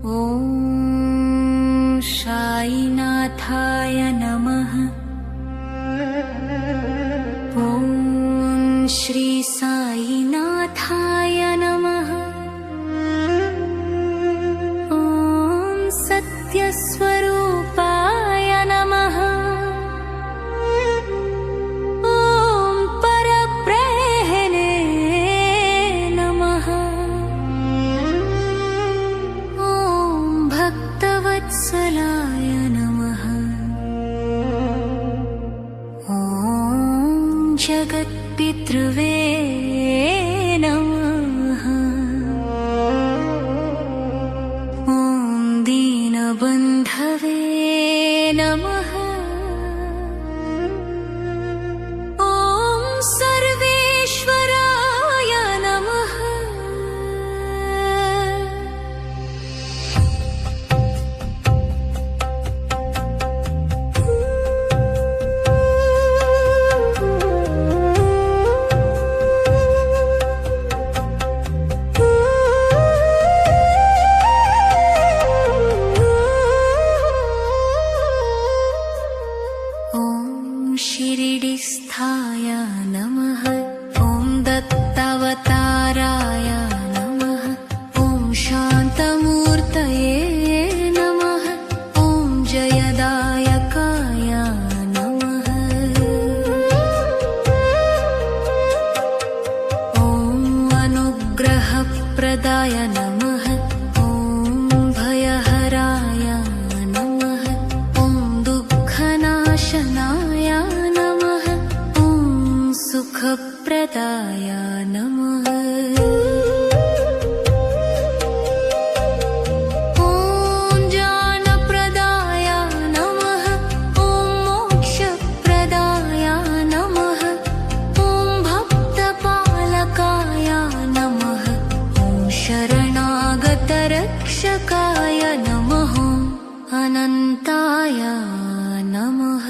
ॐ साईनाथाय नमः। ॐ श्री साईनाथाय नमः। ॐ सत्यस्वरूपाय नमः। ॐ परब्रह्मणे नमः। ॐ भक्तवत्सलाय नमः। ॐ जगत्पितृवे नमः। ॐ दीनबन्धवे नमः। ॐ सर्वेश्वराय नमः। ॐ शिरिडिस्थाय नमः। ॐ दत्तावताराय नमः। ॐ शान्तमूर्तये नमः। ॐ जयदायकाय नमः। ॐ अनुग्रहप्रदाय नमः। ॐ भयहराय नमः। ॐ दुःखनाशनाय नमः। ॐ सुखप्रदाय नमः। ॐ ज्ञानप्रदाय नमः। ॐ मोक्षप्रदाय नमः। ॐ भक्तपालकाय नमः। ॐ शरणागतरक्षकाय नमः। अनन्ताय नमः।